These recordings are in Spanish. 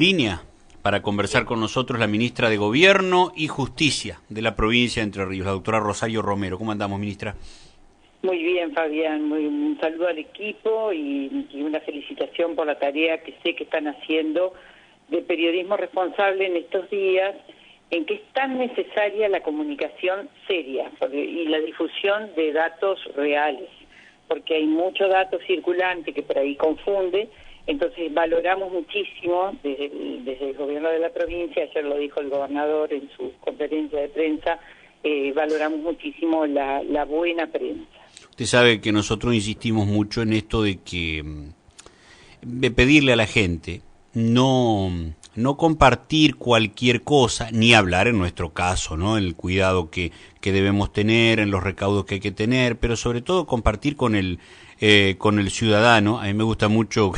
Línea para conversar con nosotros la ministra de Gobierno y Justicia de la provincia de Entre Ríos, la doctora Rosario Romero. ¿Cómo andamos, ministra? Muy bien, Fabián. Un saludo al equipo y una felicitación por la tarea que sé que están haciendo de periodismo responsable en estos días, en que es tan necesaria la comunicación seria y la difusión de datos reales, porque hay mucho dato circulante que por ahí confunde. Entonces valoramos muchísimo desde el gobierno de la provincia, ayer lo dijo el gobernador en su conferencia de prensa, valoramos muchísimo la buena prensa. Usted sabe que nosotros insistimos mucho en esto de pedirle a la gente no compartir cualquier cosa, ni hablar en nuestro caso, ¿no? El cuidado que debemos tener, en los recaudos que hay que tener, pero sobre todo compartir con el ciudadano. A mí me gusta mucho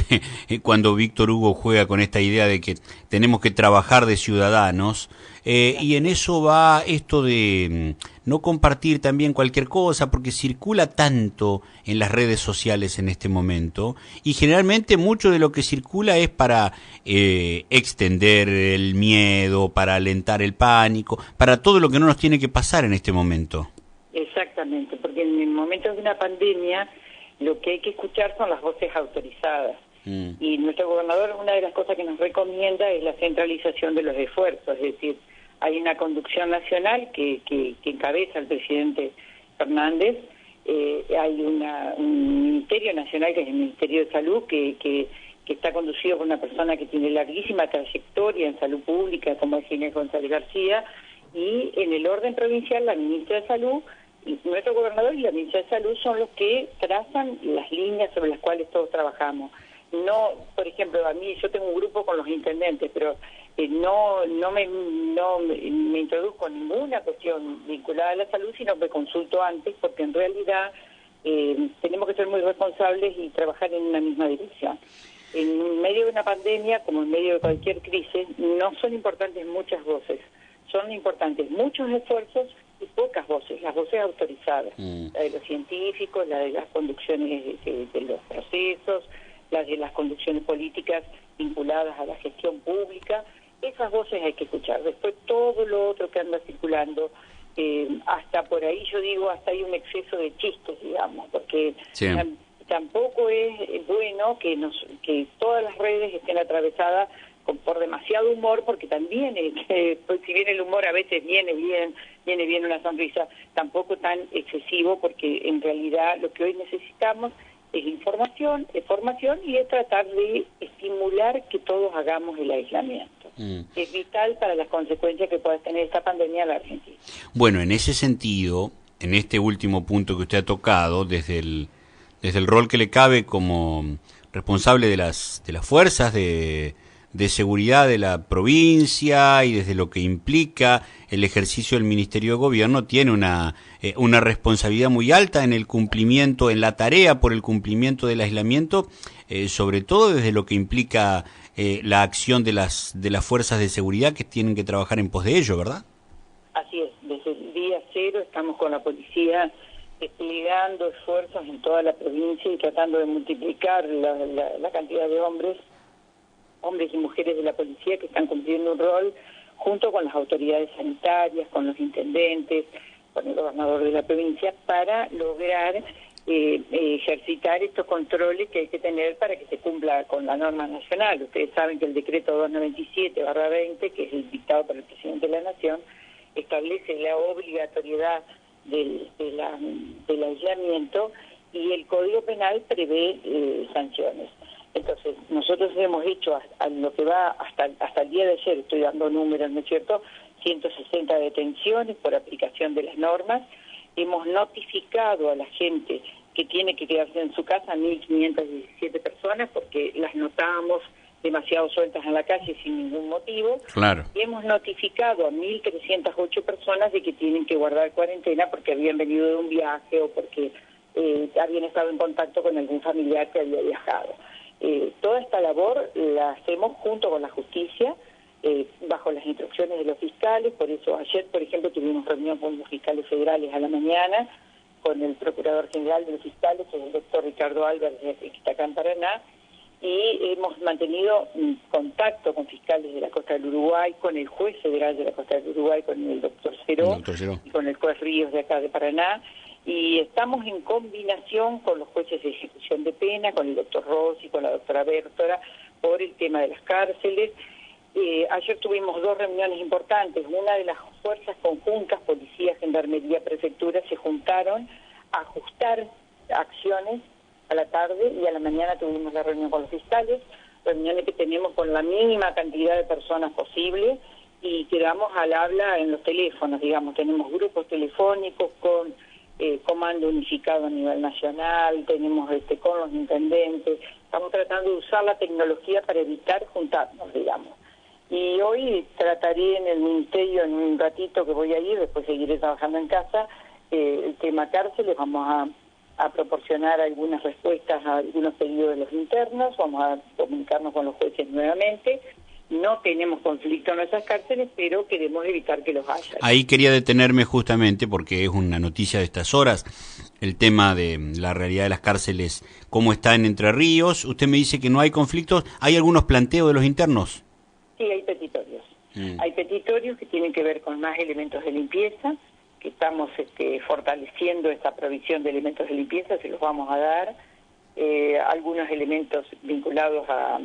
cuando Víctor Hugo juega con esta idea de que tenemos que trabajar de ciudadanos, y en eso va esto de no compartir también cualquier cosa, porque circula tanto en las redes sociales en este momento, y generalmente mucho de lo que circula es para extender el miedo, para alentar el pánico, para todo lo que no nos tiene que pasar en este momento. Exactamente, porque en el momento de una pandemia lo que hay que escuchar son las voces autorizadas. Y nuestro gobernador, una de las cosas que nos recomienda es la centralización de los esfuerzos, es decir, hay una conducción nacional que encabeza el presidente Fernández, hay un ministerio nacional que es el Ministerio de Salud que está conducido por una persona que tiene larguísima trayectoria en salud pública como es Ginés González García, y en el orden provincial la ministra de Salud, y nuestro gobernador y la ministra de Salud son los que trazan las líneas sobre las cuales todos trabajamos. No, por ejemplo, yo tengo un grupo con los intendentes, pero no me introduzco en ninguna cuestión vinculada a la salud, sino que consulto antes, porque en realidad tenemos que ser muy responsables y trabajar en una misma dirección. En medio de una pandemia, como en medio de cualquier crisis, no son importantes muchas voces, son importantes muchos esfuerzos y pocas voces, las voces autorizadas, la de los científicos, la de las conducciones de los procesos, la de las conducciones políticas vinculadas a la gestión pública. Esas voces hay que escuchar. Después todo lo otro que anda circulando, hasta por ahí yo digo, hasta hay un exceso de chistes, digamos, porque sí. Tampoco es bueno que todas las redes estén atravesadas por demasiado humor, porque también, pues, si bien el humor a veces viene bien una sonrisa, tampoco tan excesivo, porque en realidad lo que hoy necesitamos es información, es formación y es tratar de estimular que todos hagamos el aislamiento. Es vital para las consecuencias que pueda tener esta pandemia en la Argentina. Bueno, en ese sentido, en este último punto que usted ha tocado, desde el rol que le cabe como responsable de las fuerzas de seguridad de la provincia y desde lo que implica el ejercicio del Ministerio de Gobierno, tiene una responsabilidad muy alta en el cumplimiento, en la tarea por el cumplimiento del aislamiento, sobre todo desde lo que implica la acción de las fuerzas de seguridad que tienen que trabajar en pos de ello, ¿verdad? Así es, desde el día cero estamos con la policía desplegando esfuerzos en toda la provincia y tratando de multiplicar la cantidad de hombres y mujeres de la policía que están cumpliendo un rol junto con las autoridades sanitarias, con los intendentes, con el gobernador de la provincia, para lograr ejercitar estos controles que hay que tener para que se cumpla con la norma nacional. Ustedes saben que el decreto 297/20, que es el dictado por el presidente de la Nación, establece la obligatoriedad del aislamiento y el Código Penal prevé sanciones. Entonces, nosotros hemos hecho a lo que va hasta el día de ayer, estoy dando números, ¿no es cierto?, 160 detenciones por aplicación de las normas. Hemos notificado a la gente que tiene que quedarse en su casa 1.517 personas porque las notábamos demasiado sueltas en la calle sin ningún motivo. Claro. Y hemos notificado a 1.308 personas de que tienen que guardar cuarentena porque habían venido de un viaje o porque habían estado en contacto con algún familiar que había viajado. Toda esta labor la hacemos junto con la justicia, bajo las instrucciones de los fiscales. Por eso ayer, por ejemplo, tuvimos reunión con los fiscales federales a la mañana, con el procurador general de los fiscales, que es el doctor Ricardo Álvarez, que está acá en Paraná, y hemos mantenido contacto con fiscales de la costa del Uruguay, con el juez federal de la costa del Uruguay, con el doctor Ceró, y con el juez Ríos de acá de Paraná, y estamos en combinación con los jueces de ejecución de pena, con el doctor Rossi, con la doctora Bértora, por el tema de las cárceles. Ayer tuvimos 2 reuniones importantes. Una de las fuerzas conjuntas, policía, gendarmería, prefectura, se juntaron a ajustar acciones a la tarde, y a la mañana tuvimos la reunión con los fiscales, reuniones que tenemos con la mínima cantidad de personas posible, y quedamos al habla en los teléfonos, digamos, tenemos grupos telefónicos con comando unificado a nivel nacional, tenemos con los intendentes, estamos tratando de usar la tecnología para evitar juntarnos, digamos. Y hoy trataré en el ministerio, en un ratito que voy a ir, después seguiré trabajando en casa, el tema cárceles. Vamos a proporcionar algunas respuestas a algunos pedidos de los internos, vamos a comunicarnos con los jueces nuevamente. No tenemos conflicto en nuestras cárceles, pero queremos evitar que los haya. Ahí quería detenerme justamente porque es una noticia de estas horas, el tema de la realidad de las cárceles, cómo está en Entre Ríos. Usted me dice que no hay conflictos, ¿hay algunos planteos de los internos? Sí, hay petitorios. Hay petitorios que tienen que ver con más elementos de limpieza, que estamos fortaleciendo esta provisión de elementos de limpieza, se los vamos a dar. Algunos elementos vinculados a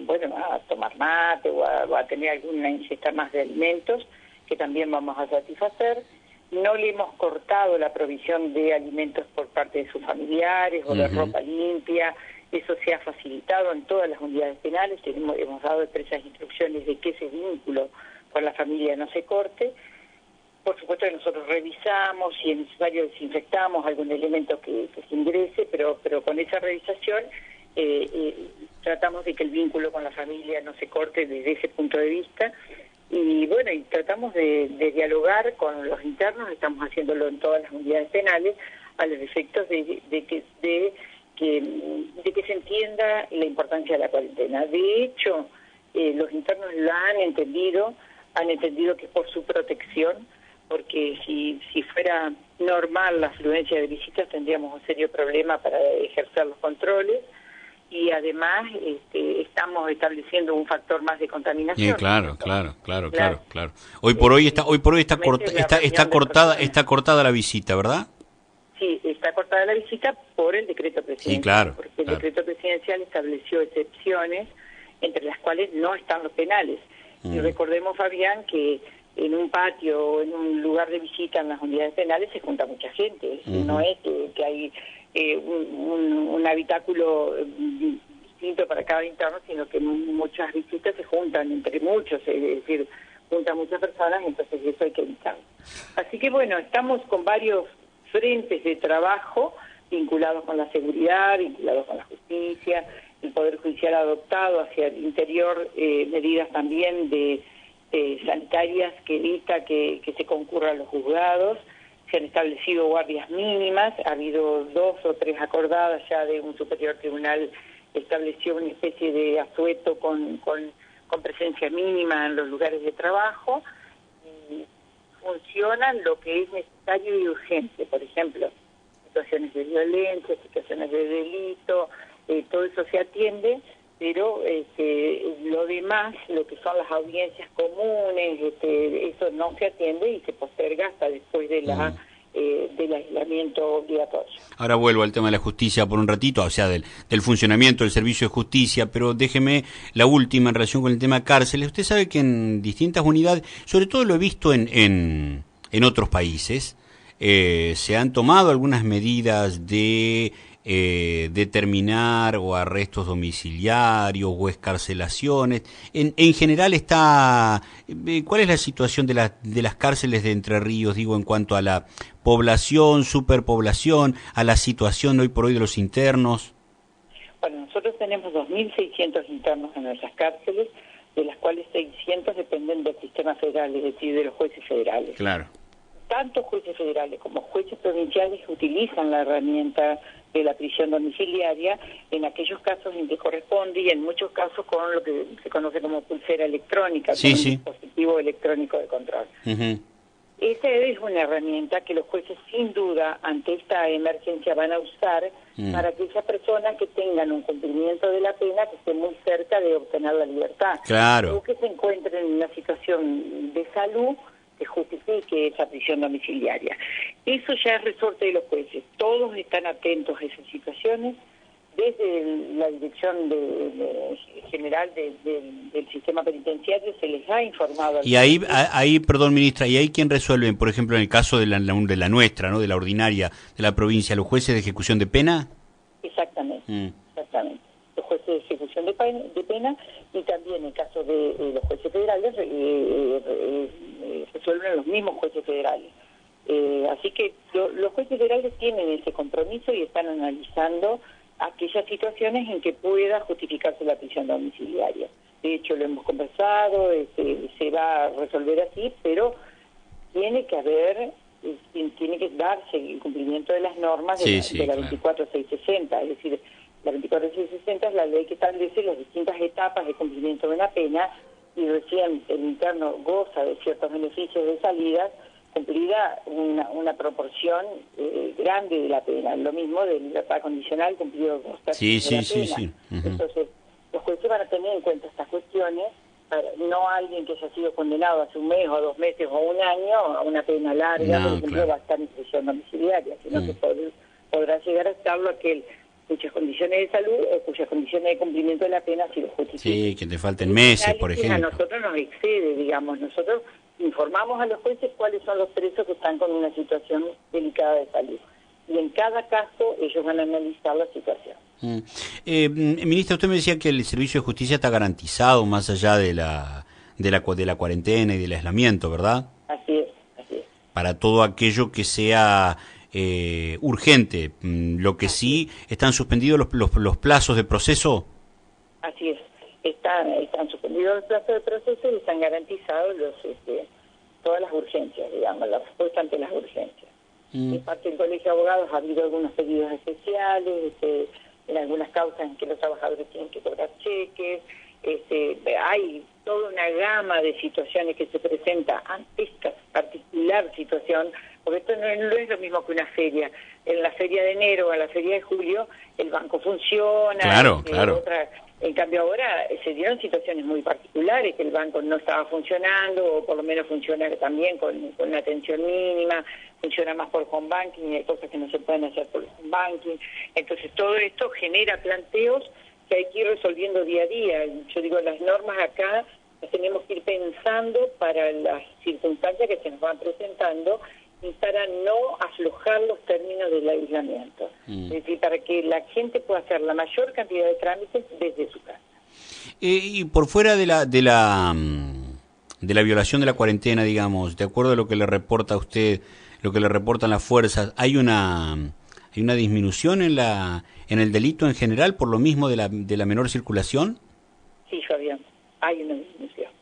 tomar mate o a tener alguna ingesta más de alimentos, que también vamos a satisfacer. No le hemos cortado la provisión de alimentos por parte de sus familiares o de ropa limpia. Eso se ha facilitado en todas las unidades penales. Hemos dado expresas instrucciones de que ese vínculo con la familia no se corte. Por supuesto que nosotros revisamos, si es necesario desinfectamos algún elemento que se ingrese, pero con esa revisación tratamos de que el vínculo con la familia no se corte desde ese punto de vista. Y bueno, y tratamos de dialogar con los internos, estamos haciéndolo en todas las unidades penales, a los efectos de que se entienda la importancia de la cuarentena. De hecho, los internos la han entendido que es por su protección, porque si fuera normal la afluencia de visitas tendríamos un serio problema para ejercer los controles, y además estamos estableciendo un factor más de contaminación. Claro. Hoy por hoy está cortada la visita, ¿verdad? Sí, está cortada la visita por el decreto presidencial. Sí, claro. Porque el decreto presidencial estableció excepciones, entre las cuales no están los penales. Y recordemos, Fabián, que en un patio o en un lugar de visita en las unidades penales se junta mucha gente. No es que hay un habitáculo distinto para cada interno, sino que muchas visitas se juntan entre muchos, es decir, juntan muchas personas, entonces eso hay que evitarlo. Así que bueno, estamos con varios frentes de trabajo vinculados con la seguridad, vinculados con la justicia. El Poder Judicial ha adoptado hacia el interior medidas también de sanitarias que evita que se concurra a los juzgados. Se han establecido guardias mínimas, ha habido 2 o 3 acordadas ya de un superior tribunal, estableció una especie de asueto con presencia mínima en los lugares de trabajo, y funcionan lo que es necesario y urgente, por ejemplo, situaciones de violencia, situaciones de delito, todo eso se atiende, pero lo demás, lo que son las audiencias comunes, eso no se atiende y se posterga hasta después de del aislamiento obligatorio. Ahora vuelvo al tema de la justicia por un ratito, o sea, del funcionamiento del servicio de justicia, pero déjeme la última en relación con el tema cárceles. Usted sabe que en distintas unidades, sobre todo lo he visto en otros países, se han tomado algunas medidas de determinar o arrestos domiciliarios o escarcelaciones. En general ¿cuál es la situación de las cárceles de Entre Ríos, digo, en cuanto a la población, superpoblación, a la situación hoy por hoy de los internos? Bueno, nosotros tenemos 2.600 internos en nuestras cárceles, de las cuales 600 dependen del sistema federal, es decir, de los jueces federales. Claro. Tanto jueces federales como jueces provinciales utilizan la herramienta de la prisión domiciliaria en aquellos casos en que corresponde, y en muchos casos con lo que se conoce como pulsera electrónica, con un dispositivo electrónico de control. Esa es una herramienta que los jueces sin duda ante esta emergencia van a usar para aquellas personas que tengan un cumplimiento de la pena que esté muy cerca de obtener la libertad. Claro. O que se encuentren en una situación de salud que justifique esa prisión domiciliaria. Eso ya es resorte de los jueces. Todos están atentos a esas situaciones. Desde la Dirección General del Sistema Penitenciario se les ha informado. Y ahí, perdón, ministra, ¿y ahí quién resuelve? Por ejemplo, en el caso de la nuestra, ¿no? De la ordinaria, de la provincia, ¿los jueces de ejecución de pena? Exactamente, exactamente. Los jueces de ejecución de pena y también en el caso de los jueces federales resuelven los mismos jueces federales. Así que los jueces federales tienen ese compromiso y están analizando aquellas situaciones en que pueda justificarse la prisión domiciliaria. De hecho, lo hemos conversado, se va a resolver así, pero tiene que darse el cumplimiento de las normas de la 24660, es decir, la 24660 es la ley que establece las distintas etapas de cumplimiento de una pena y recién el interno goza de ciertos beneficios de salida cumplida una proporción grande de la pena, lo mismo de libertad condicional cumplido 2 tercios de la pena. Entonces, los jueces van a tener en cuenta estas cuestiones, no alguien que haya sido condenado hace un mes o 2 meses o un año a una pena larga, por ejemplo, va a estar en prisión domiciliaria, sino que podrá llegar a estarlo aquel cuyas condiciones de salud o cuyas condiciones de cumplimiento de la pena si lo justifican. Sí, que te falten meses, por ejemplo. A nosotros nos excede, digamos, nosotros informamos a los jueces cuáles son los presos que están con una situación delicada de salud. Y en cada caso ellos van a analizar la situación. Ministra, usted me decía que el servicio de justicia está garantizado más allá de la cuarentena y del aislamiento, ¿verdad? Así es, así es. Para todo aquello que sea urgente. Lo que sí, ¿están suspendidos los plazos de proceso? Así es. Están suspendidos los plazos de proceso y están garantizados todas las urgencias, digamos, la respuesta ante las urgencias. De parte del Colegio de Abogados ha habido algunos pedidos especiales, en algunas causas en que los trabajadores tienen que cobrar cheques, hay toda una gama de situaciones que se presenta ante esta particular situación, porque esto no es lo mismo que una feria. En la feria de enero o en la feria de julio el banco funciona, claro. En cambio ahora se dieron situaciones muy particulares, que el banco no estaba funcionando, o por lo menos funciona también con una atención mínima, funciona más por home banking, y hay cosas que no se pueden hacer por home banking. Entonces todo esto genera planteos que hay que ir resolviendo día a día. Yo digo, las normas acá las tenemos que ir pensando para las circunstancias que se nos van presentando y para no aflojar los términos del aislamiento. Es decir, para que la gente pueda hacer la mayor cantidad de trámites desde su casa. Y por fuera de la violación de la cuarentena, digamos, de acuerdo a lo que le reporta a usted, lo que le reportan las fuerzas, ¿hay una disminución en el delito en general por lo mismo de la menor circulación? Sí, Fabián, hay una disminución.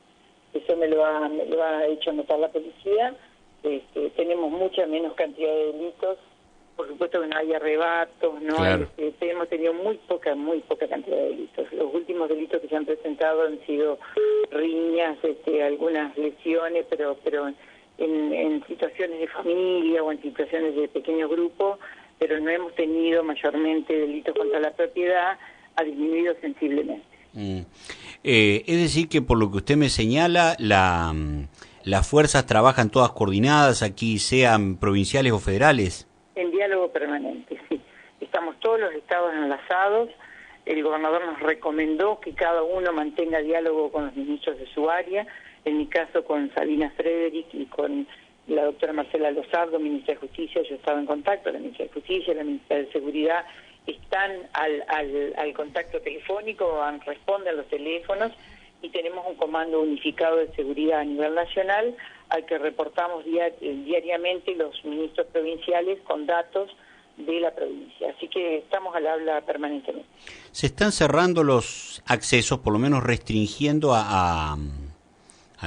Eso me lo ha hecho notar la policía. Tenemos mucha menos cantidad de delitos, por supuesto que no hay arrebatos, ¿no? Claro. Hemos tenido muy poca cantidad de delitos. Los últimos delitos que se han presentado han sido riñas, algunas lesiones, pero en situaciones de familia o en situaciones de pequeños grupos, pero no hemos tenido mayormente delitos contra la propiedad, ha disminuido sensiblemente. Es decir que por lo que usted me señala, las fuerzas trabajan todas coordinadas aquí, sean provinciales o federales. En diálogo permanente, sí. Estamos todos los estados enlazados. El gobernador nos recomendó que cada uno mantenga diálogo con los ministros de su área. En mi caso con Sabina Frederick y con la doctora Marcela Lozardo, ministra de Justicia. Yo estaba en contacto, la ministra de Justicia, la ministra de Seguridad están al contacto telefónico, responden los teléfonos, y tenemos un comando unificado de seguridad a nivel nacional al que reportamos diariamente los ministros provinciales con datos de la provincia. Así que estamos al habla permanentemente. ¿Se están cerrando los accesos, por lo menos restringiendo a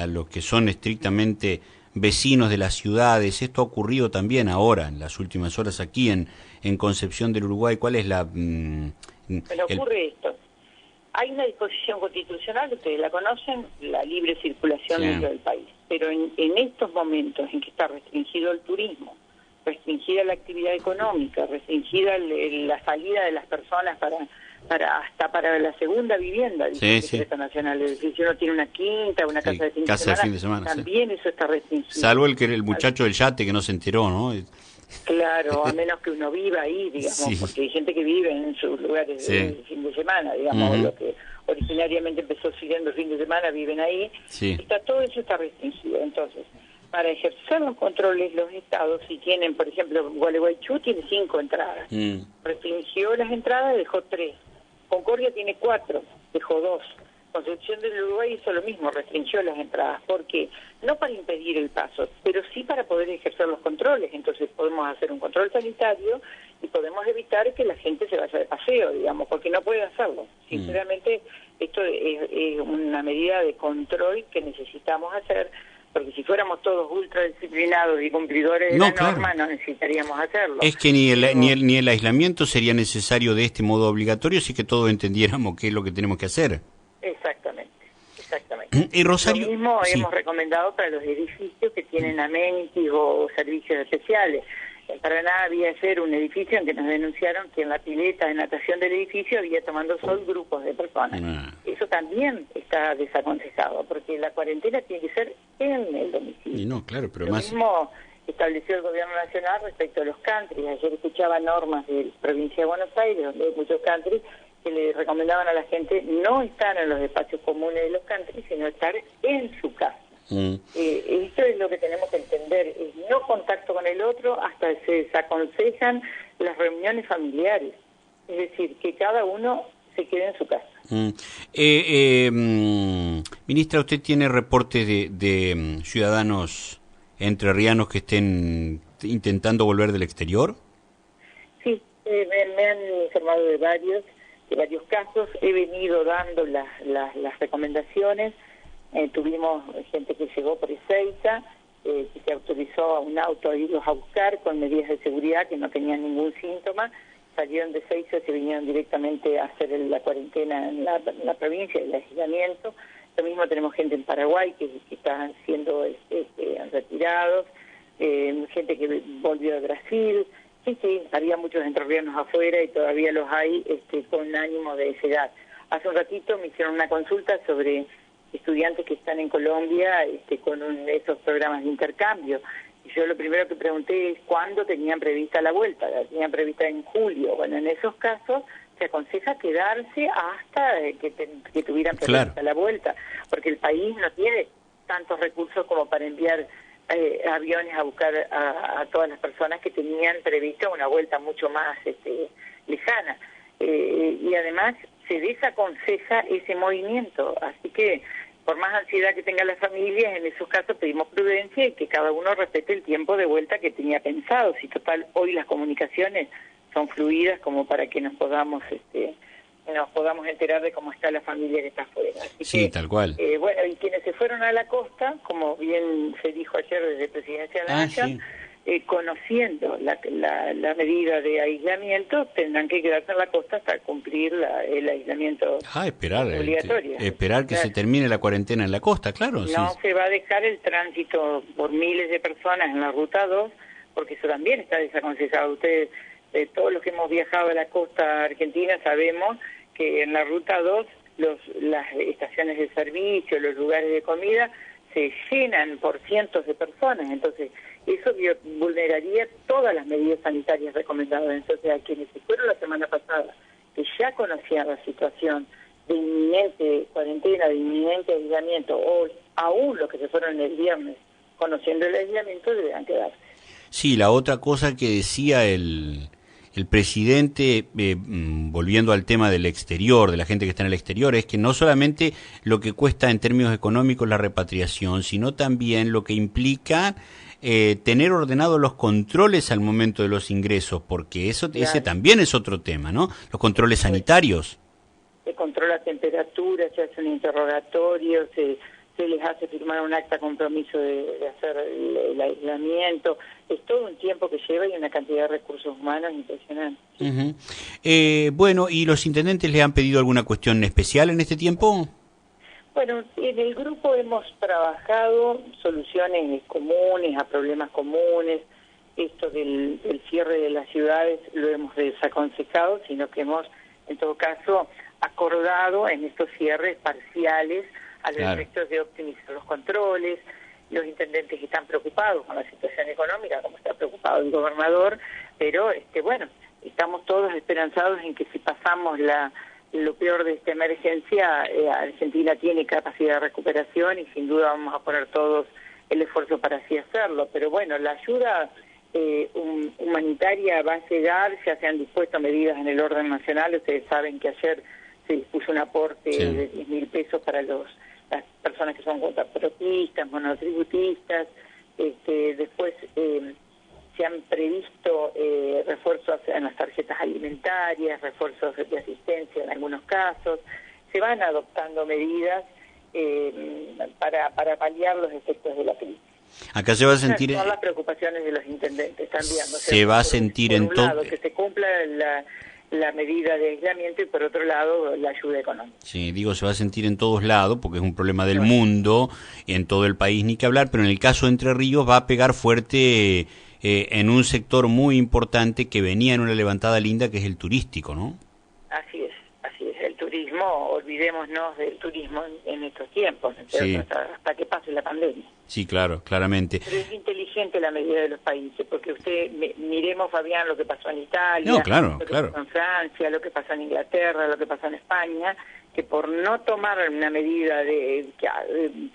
los que son estrictamente vecinos de las ciudades? Esto ha ocurrido también ahora, en las últimas horas, aquí en Concepción del Uruguay. ¿Cuál es la...? Pero ocurre esto. Hay una disposición constitucional, ustedes la conocen, la libre circulación dentro del país. Pero pero en estos momentos en que está restringido el turismo, restringida la actividad económica, restringida la salida de las personas hasta para la segunda vivienda, dice el Decreto Nacional. Es decir, si uno tiene una quinta, una casa de fin de semana, también eso está restringido. Salvo el muchacho del yate que no se enteró, ¿no? Claro, a menos que uno viva ahí, digamos, porque hay gente que vive en sus lugares de fin de semana, digamos, lo que originariamente empezó siguiendo el fin de semana, viven ahí. Todo eso está restringido. Entonces, para ejercer los controles, los estados, si tienen, por ejemplo, Gualeguaychú tiene 5 entradas, restringió las entradas, dejó 3. Concordia tiene 4, dejó 2. Concepción del Uruguay hizo lo mismo, restringió las entradas. ¿Por qué? No para impedir el paso, pero sí para poder ejercer los controles. Entonces podemos hacer un control sanitario y podemos evitar que la gente se vaya de paseo, digamos, porque no puede hacerlo. Sinceramente, esto es una medida de control que necesitamos hacer, porque si fuéramos todos ultra disciplinados y cumplidores de la norma, no necesitaríamos hacerlo. Es que ni el aislamiento sería necesario de este modo obligatorio, si que todos entendiéramos qué es lo que tenemos que hacer. Exactamente. Y Rosario, lo mismo hemos recomendado para los edificios que tienen amenities o servicios especiales. En Paraná había ayer un edificio en que nos denunciaron que en la pileta de natación del edificio había tomando sol grupos de personas. Eso también está desaconsejado, porque la cuarentena tiene que ser en el domicilio. Y no, claro, pero lo mismo estableció el gobierno nacional respecto a los countries. Ayer escuchaba normas de la provincia de Buenos Aires, donde hay muchos countries, que le recomendaban a la gente no estar en los espacios comunes de los countries, sino estar en su casa. Esto es lo que tenemos que entender, es no contacto con el otro hasta se desaconsejan las reuniones familiares, es decir, que cada uno se quede en su casa. Ministra, ¿usted tiene reportes de ciudadanos entrerrianos que estén intentando volver del exterior? Sí, me han informado de varios casos, he venido dando las recomendaciones. Tuvimos gente que llegó por Ezeiza, que se autorizó a un auto a irlos a buscar con medidas de seguridad que no tenían ningún síntoma, salieron de Ezeiza y se vinieron directamente a hacer la cuarentena en la provincia, el aislamiento. Lo mismo tenemos gente en Paraguay que están siendo retirados, gente que volvió de Brasil. Sí, había muchos entrerrianos afuera y todavía los hay con ánimo de llegar. Hace un ratito me hicieron una consulta sobre estudiantes que están en Colombia con esos programas de intercambio. Y yo lo primero que pregunté es cuándo tenían prevista la vuelta. La tenían prevista en julio. Bueno, en esos casos se aconseja quedarse hasta que tuvieran prevista la vuelta, porque el país no tiene tantos recursos como para enviar aviones a buscar a todas las personas que tenían prevista una vuelta mucho más lejana. Y además se desaconseja ese movimiento, así que por más ansiedad que tengan las familias, en esos casos pedimos prudencia y que cada uno respete el tiempo de vuelta que tenía pensado. Si total hoy las comunicaciones son fluidas como para que nos podamos enterar de cómo está la familia que está afuera. Así que, tal cual. Bueno, y quienes se fueron a la costa, como bien se dijo ayer desde Presidencia de la Nación, conociendo la medida de aislamiento, tendrán que quedarse en la costa hasta cumplir el aislamiento obligatorio. Esperar que se termine la cuarentena en la costa, claro. No se va a dejar el tránsito por miles de personas en la Ruta 2, porque eso también está desaconsejado. Ustedes, todos los que hemos viajado a la costa argentina, sabemos que en la Ruta 2 las estaciones de servicio, los lugares de comida, se llenan por cientos de personas. Entonces, eso vulneraría todas las medidas sanitarias recomendadas. Entonces, a quienes se fueron la semana pasada, que ya conocían la situación de inminente cuarentena, de inminente aislamiento, o aún los que se fueron el viernes conociendo el aislamiento, deberán quedarse. Sí, la otra cosa que decía el presidente, volviendo al tema del exterior, de la gente que está en el exterior, es que no solamente lo que cuesta en términos económicos la repatriación, sino también lo que implica tener ordenados los controles al momento de los ingresos, porque ese también es otro tema, ¿no? Los controles sanitarios. Se controla temperatura, se hace un interrogatorio, se les hace firmar un acta compromiso de hacer el aislamiento. Es todo un tiempo que lleva y una cantidad de recursos humanos impresionante. Bueno, ¿y los intendentes le han pedido alguna cuestión especial en este tiempo? Bueno, en el grupo hemos trabajado soluciones comunes a problemas comunes. Esto del cierre de las ciudades lo hemos desaconsejado, sino que hemos, en todo caso, acordado en estos cierres parciales a los efectos de optimizar los controles. Los intendentes están preocupados con la situación económica, como está preocupado el gobernador, pero bueno, estamos todos esperanzados en que si pasamos lo peor de esta emergencia, Argentina tiene capacidad de recuperación y sin duda vamos a poner todos el esfuerzo para así hacerlo. Pero bueno, la ayuda humanitaria va a llegar, ya se han dispuesto medidas en el orden nacional. Ustedes saben que ayer se dispuso un aporte de 10.000 pesos para las personas que son contrapropistas, monotributistas. Después se han previsto refuerzos en las tarjetas alimentarias, refuerzos de asistencia en algunos casos. Se van adoptando medidas para paliar los efectos de la crisis. Acá se va a sentir... Son las preocupaciones de los intendentes también. ¿No? Se va a sentir en todo... Por un lado, que se cumpla la medida de aislamiento y por otro lado, la ayuda económica. Sí, digo, se va a sentir en todos lados porque es un problema del mundo, y en todo el país ni que hablar, pero en el caso de Entre Ríos va a pegar fuerte en un sector muy importante que venía en una levantada linda, que es el turístico, ¿no? Así es. El turismo, olvidémonos del turismo en estos tiempos, sí. hasta que pase la pandemia. Sí, claro, claramente. Pero es inteligente la medida de los países, porque miremos, Fabián, lo que pasó en Italia, no, claro, lo que claro. pasó en Francia, lo que pasó en Inglaterra, lo que pasó en España, que por no tomar una medida que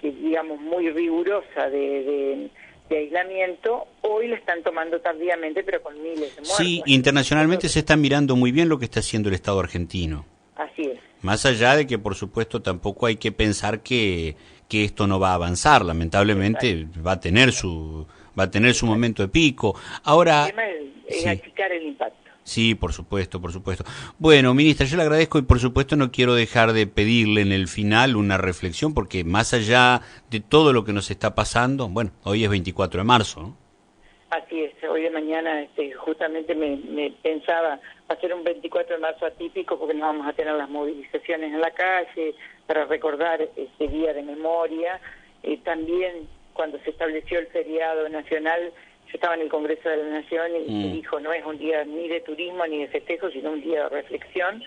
digamos muy rigurosa de aislamiento, hoy lo están tomando tardíamente, pero con miles de muertos. Sí, internacionalmente se está mirando muy bien lo que está haciendo el Estado argentino. Así es. Más allá de que, por supuesto, tampoco hay que pensar que esto no va a avanzar. Lamentablemente va a tener su momento de pico. Ahora, el tema es achicar el impacto. Sí, por supuesto, por supuesto. Bueno, ministra, yo le agradezco y por supuesto no quiero dejar de pedirle en el final una reflexión, porque más allá de todo lo que nos está pasando, bueno, hoy es 24 de marzo, ¿no? Así es, hoy de mañana justamente me pensaba, va a ser un 24 de marzo atípico porque no vamos a tener las movilizaciones en la calle para recordar este día de memoria. También cuando se estableció el feriado nacional, yo estaba en el Congreso de la Nación y se dijo, no es un día ni de turismo ni de festejo, sino un día de reflexión.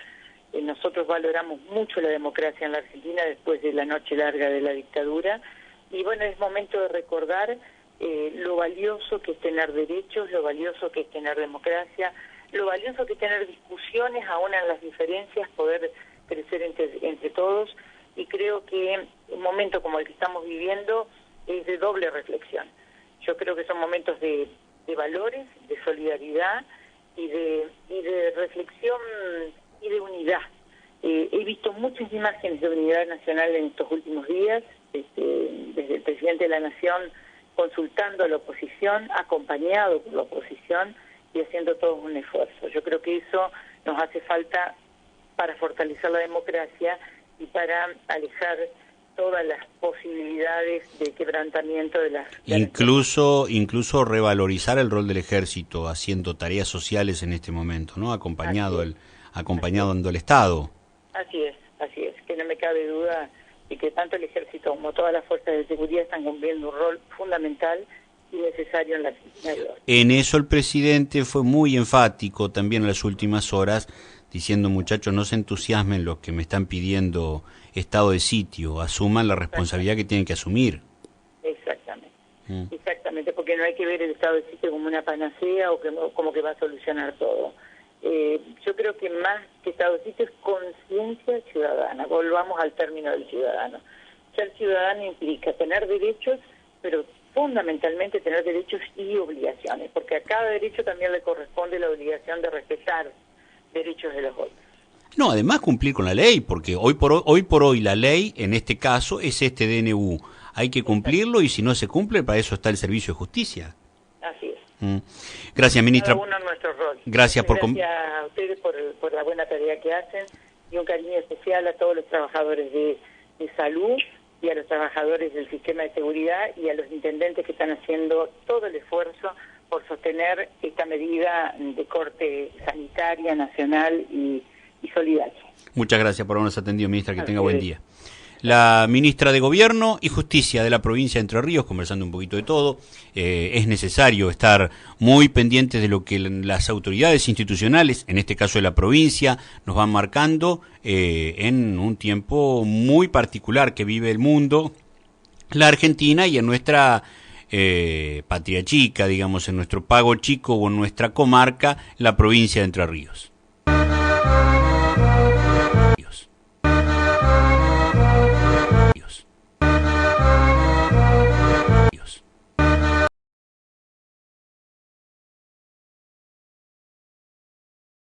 Nosotros valoramos mucho la democracia en la Argentina después de la noche larga de la dictadura. Y bueno, es momento de recordar lo valioso que es tener derechos, lo valioso que es tener democracia, lo valioso que es tener discusiones, aún en las diferencias, poder crecer entre todos. Y creo que un momento como el que estamos viviendo es de doble reflexión. Yo creo que son momentos de valores, de solidaridad y de reflexión y de unidad. He visto muchas imágenes de unidad nacional en estos últimos días, desde el presidente de la Nación consultando a la oposición, acompañado por la oposición y haciendo todos un esfuerzo. Yo creo que eso nos hace falta para fortalecer la democracia y para alejar todas las posibilidades de quebrantamiento de las... Incluso revalorizar el rol del ejército haciendo tareas sociales en este momento, ¿no? Acompañando el Estado. Así es, que no me cabe duda y que tanto el ejército como todas las fuerzas de seguridad están cumpliendo un rol fundamental y necesario en la Argentina de hoy. En eso el presidente fue muy enfático también en las últimas horas, diciendo, muchachos, no se entusiasmen los que me están pidiendo estado de sitio, asuman la responsabilidad que tienen que asumir. Exactamente, porque no hay que ver el estado de sitio como una panacea o como que va a solucionar todo. Yo creo que más que estado de sitio es conciencia ciudadana. Volvamos al término del ciudadano. Ser ciudadano implica tener derechos, pero fundamentalmente tener derechos y obligaciones, porque a cada derecho también le corresponde la obligación de respetar derechos de los otros. No, además cumplir con la ley, porque hoy por hoy la ley, en este caso, es este DNU. Hay que cumplirlo y si no se cumple, para eso está el Servicio de Justicia. Así es. Gracias, ministra. Cada uno en nuestro rol. Gracias a ustedes por la buena tarea que hacen y un cariño especial a todos los trabajadores de salud y a los trabajadores del sistema de seguridad y a los intendentes que están haciendo todo el esfuerzo por sostener esta medida de corte sanitaria, nacional y solidaria. Muchas gracias por habernos atendido, ministra. Que tenga buen día. la ministra de Gobierno y Justicia de la provincia de Entre Ríos, conversando un poquito de todo. Es necesario estar muy pendientes de lo que las autoridades institucionales, en este caso de la provincia, nos van marcando en un tiempo muy particular que vive el mundo, la Argentina, y en nuestra patria chica, digamos, en nuestro pago chico o en nuestra comarca, la provincia de Entre Ríos.